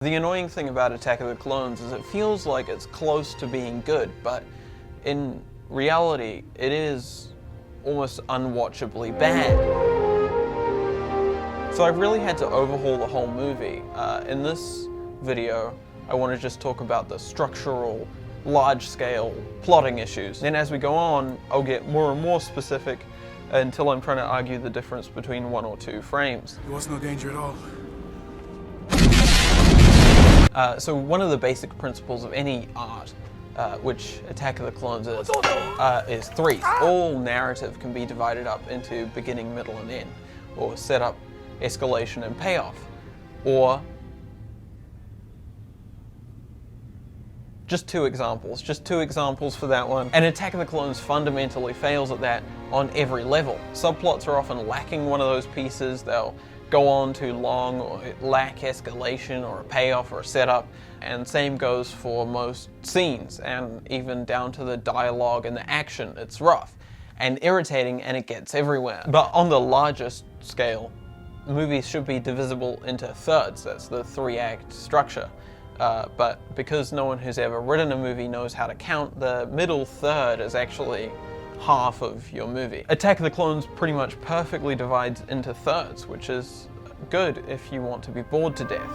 The annoying thing about Attack of the Clones is it feels like it's close to being good, but in reality, it is almost unwatchably bad. So I've really had to overhaul the whole movie. In this video, I want to just talk about the structural, large-scale plotting issues. Then as we go on, I'll get more and more specific until I'm trying to argue the difference between 1 or 2 frames. There was no danger at all. So one of the basic principles of any art, which Attack of the Clones is threes. All narrative can be divided up into beginning, middle, and end, or setup, escalation, and payoff, or just two examples for that one. And Attack of the Clones fundamentally fails at that on every level. Subplots are often lacking one of those pieces. They'll go on too long, or lack escalation, or a payoff, or a setup. And same goes for most scenes, and even down to the dialogue and the action. It's rough and irritating, and it gets everywhere. But on the largest scale, movies should be divisible into thirds. That's the 3-act structure. But because no one who's ever written a movie knows how to count, the middle third is actually half of your movie. Attack of the Clones pretty much perfectly divides into thirds, which is good if you want to be bored to death.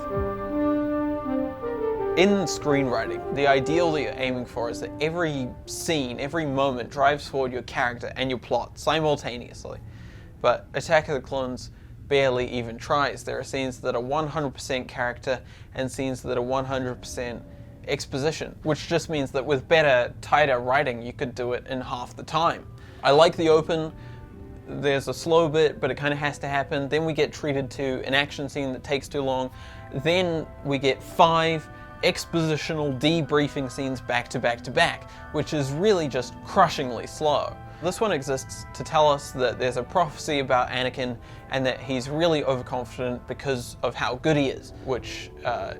In screenwriting, the ideal that you're aiming for is that every scene, every moment drives forward your character and your plot simultaneously. But Attack of the Clones barely even tries. There are scenes that are 100% character and scenes that are 100% exposition, which just means that with better, tighter writing, you could do it in half the time. I like the open. There's a slow bit, but it kind of has to happen. Then we get treated to an action scene that takes too long. Then we get 5 expositional debriefing scenes back to back to back, which is really just crushingly slow. This one exists to tell us that there's a prophecy about Anakin and that he's really overconfident because of how good he is, which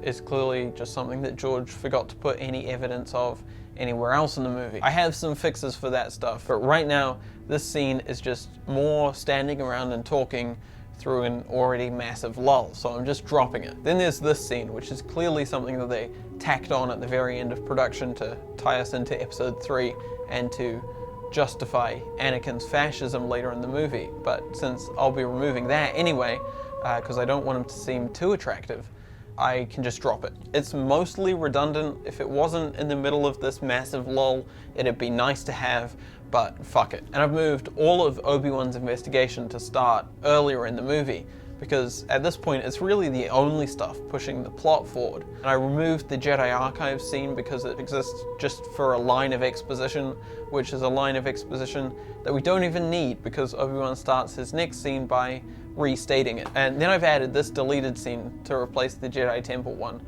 is clearly just something that George forgot to put any evidence of anywhere else in the movie. I have some fixes for that stuff, but right now this scene is just more standing around and talking through an already massive lull, so I'm just dropping it. Then there's this scene, which is clearly something that they tacked on at the very end of production to tie us into episode 3 and to justify Anakin's fascism later in the movie. But since I'll be removing that anyway, because I don't want him to seem too attractive, I can just drop it. It's mostly redundant. If it wasn't in the middle of this massive lull, it'd be nice to have, but fuck it. And I've moved all of Obi-Wan's investigation to start earlier in the movie, because at this point it's really the only stuff pushing the plot forward. And I removed the Jedi Archive scene because it exists just for a line of exposition, which is a line of exposition that we don't even need because Obi-Wan starts his next scene by restating it. And then I've added this deleted scene to replace the Jedi Temple one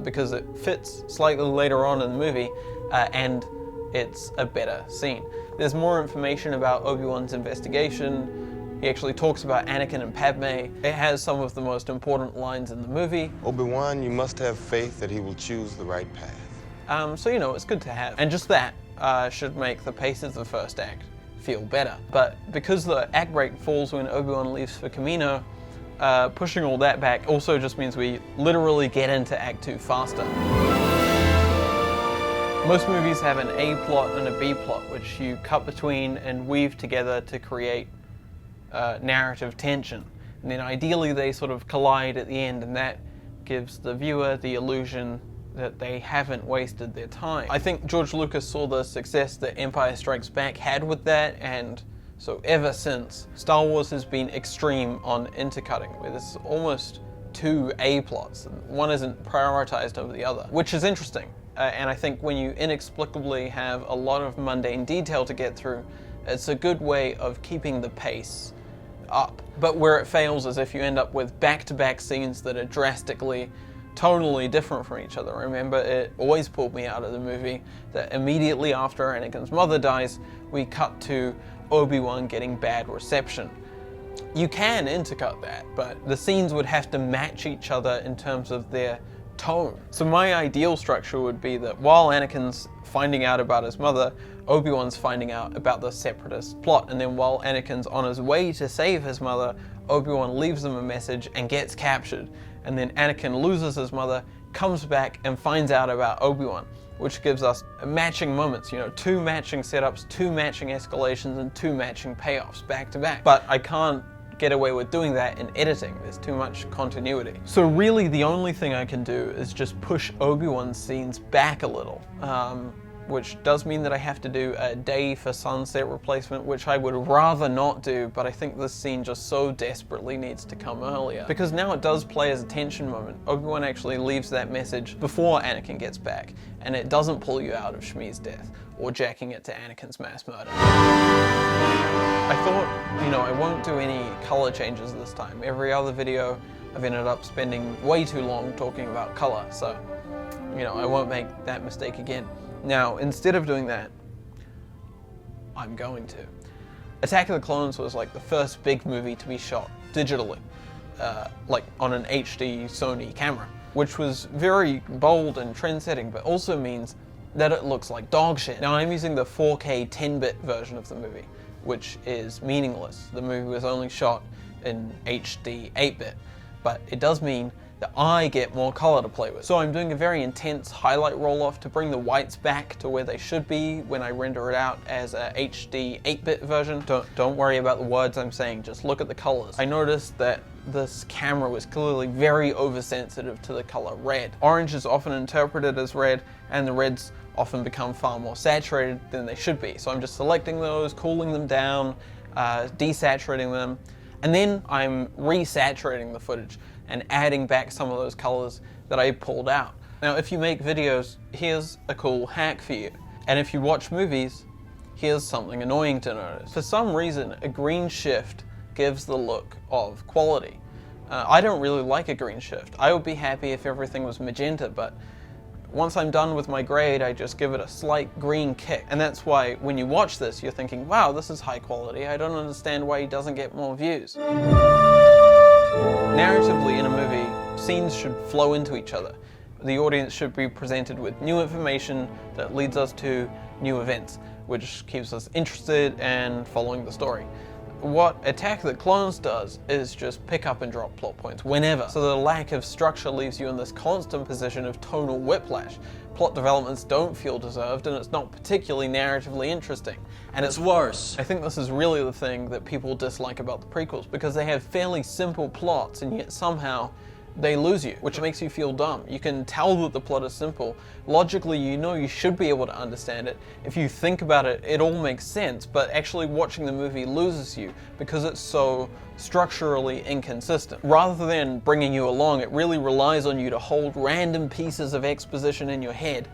because it fits slightly later on in the movie and it's a better scene. There's more information about Obi-Wan's investigation. He actually talks about Anakin and Padme. It has some of the most important lines in the movie. Obi-Wan, you must have faith that he will choose the right path. So, you know, it's good to have. And just that should make the pace of the first act feel better. But because the act break falls when Obi-Wan leaves for Kamino, pushing all that back also just means we literally get into Act 2 faster. Most movies have an A plot and a B plot, which you cut between and weave together to create narrative tension. And then ideally they sort of collide at the end, and that gives the viewer the illusion that they haven't wasted their time. I think George Lucas saw the success that Empire Strikes Back had with that, and so ever since, Star Wars has been extreme on intercutting, where there's almost 2 A plots. One isn't prioritized over the other, which is interesting. And I think when you inexplicably have a lot of mundane detail to get through, it's a good way of keeping the pace up. But where it fails is if you end up with back-to-back scenes that are drastically, tonally different from each other. Remember, it always pulled me out of the movie that immediately after Anakin's mother dies, we cut to Obi-Wan getting bad reception. You can intercut that, but the scenes would have to match each other in terms of their tone. So my ideal structure would be that while Anakin's finding out about his mother, Obi-Wan's finding out about the Separatist plot, and then while Anakin's on his way to save his mother, Obi-Wan leaves him a message and gets captured. and then Anakin loses his mother, comes back and finds out about Obi-Wan, which gives us matching moments, you know, 2 matching setups, 2 matching escalations, and 2 matching payoffs back to back. But I can't get away with doing that in editing. There's too much continuity. So really the only thing I can do is just push Obi-Wan's scenes back a little, which does mean that I have to do a day for sunset replacement, which I would rather not do, but I think this scene just so desperately needs to come earlier. Because now it does play as a tension moment. Obi-Wan actually leaves that message before Anakin gets back, and it doesn't pull you out of Shmi's death, or jacking it to Anakin's mass murder. I thought, you know, I won't do any color changes this time. Every other video, I've ended up spending way too long talking about color, so, you know, I won't make that mistake again. Now, instead of doing that, I'm going to. Attack of the Clones was like the first big movie to be shot digitally, like on an HD Sony camera, which was very bold and trend-setting, but also means that it looks like dog shit. Now, I'm using the 4K 10-bit version of the movie, which is meaningless. The movie was only shot in HD 8-bit, but it does mean that I get more color to play with. So I'm doing a very intense highlight roll-off to bring the whites back to where they should be when I render it out as a HD 8-bit version. Don't worry about the words I'm saying, just look at the colors. I noticed that this camera was clearly very oversensitive to the color red. Orange is often interpreted as red, and the reds often become far more saturated than they should be. So I'm just selecting those, cooling them down, desaturating them, and then I'm resaturating the footage and adding back some of those colors that I pulled out. Now, if you make videos, here's a cool hack for you. And if you watch movies, here's something annoying to notice. For some reason, a green shift gives the look of quality. I don't really like a green shift. I would be happy if everything was magenta, but once I'm done with my grade, I just give it a slight green kick. And that's why when you watch this, you're thinking, wow, this is high quality. I don't understand why he doesn't get more views. Narratively, in a movie, scenes should flow into each other. The audience should be presented with new information that leads us to new events, which keeps us interested and following the story. What Attack of the Clones does is just pick up and drop plot points whenever, so the lack of structure leaves you in this constant position of tonal whiplash. Plot developments don't feel deserved, and it's not particularly narratively interesting. And it's worse. I think this is really the thing that people dislike about the prequels, because they have fairly simple plots, and yet somehow they lose you, which makes you feel dumb. You can tell that the plot is simple. Logically, you know you should be able to understand it. If you think about it, it all makes sense, but actually watching the movie loses you because it's so structurally inconsistent. Rather than bringing you along, it really relies on you to hold random pieces of exposition in your head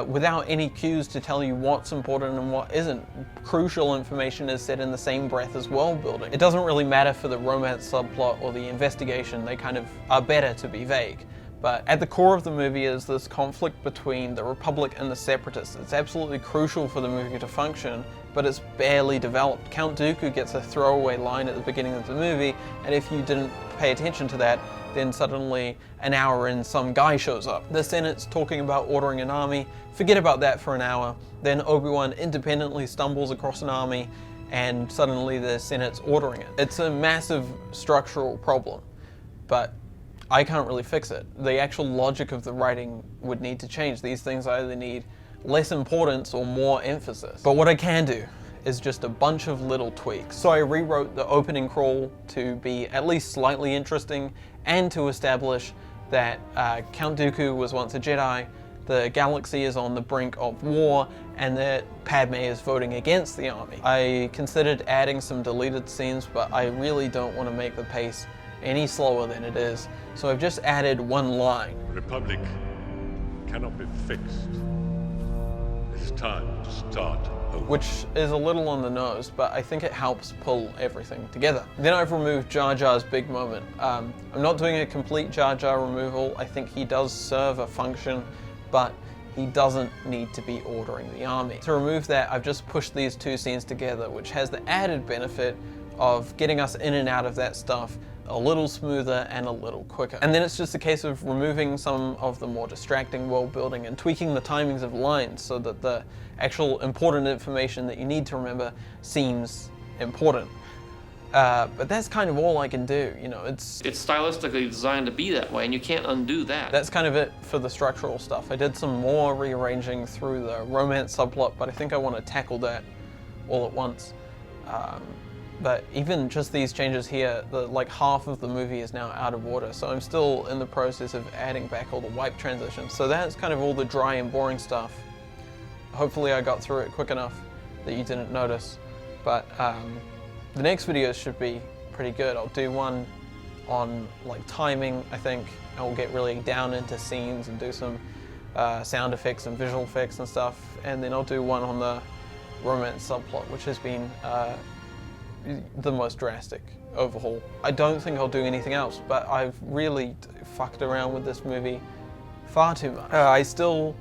without any cues to tell you what's important and what isn't. Crucial information is said in the same breath as world building. It doesn't really matter for the romance subplot or the investigation, they kind of are better to be vague. But at the core of the movie is this conflict between the Republic and the Separatists. It's absolutely crucial for the movie to function, but it's barely developed. Count Dooku gets a throwaway line at the beginning of the movie, and if you didn't pay attention to that, then suddenly an hour in, some guy shows up. The Senate's talking about ordering an army, forget about that for an hour, then Obi-Wan independently stumbles across an army, and suddenly the Senate's ordering it. It's a massive structural problem, but I can't really fix it. The actual logic of the writing would need to change. These things either need less importance or more emphasis. But what I can do is just a bunch of little tweaks. So I rewrote the opening crawl to be at least slightly interesting and to establish that Count Dooku was once a Jedi, the galaxy is on the brink of war, and that Padme is voting against the army. I considered adding some deleted scenes, but I really don't want to make the pace any slower than it is, so I've just added one line. The Republic cannot be fixed. It is time to start over. Which is a little on the nose, but I think it helps pull everything together. Then I've removed Jar Jar's big moment. I'm not doing a complete Jar Jar removal. I think he does serve a function, but he doesn't need to be ordering the army. To remove that, I've just pushed these two scenes together, which has the added benefit of getting us in and out of that stuff a little smoother and a little quicker. And then it's just a case of removing some of the more distracting world building and tweaking the timings of lines so that the actual important information that you need to remember seems important. But that's kind of all I can do, you know, It's stylistically designed to be that way, and you can't undo that. that's kind of it for the structural stuff. I did some more rearranging through the romance subplot, but I think I want to tackle that all at once. But even just these changes here, like half of the movie is now out of order, so I'm still in the process of adding back all the wipe transitions. So that's kind of all the dry and boring stuff. Hopefully I got through it quick enough that you didn't notice. But the next video should be pretty good. I'll do one on like timing, I think. I'll get really down into scenes and do some sound effects and visual effects and stuff. And then I'll do one on the romance subplot, which has been the most drastic overhaul. I don't think I'll do anything else, but I've really fucked around with this movie far too much. I still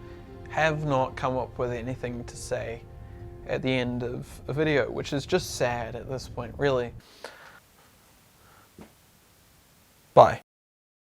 have not come up with anything to say at the end of a video, which is just sad at this point, really. Bye.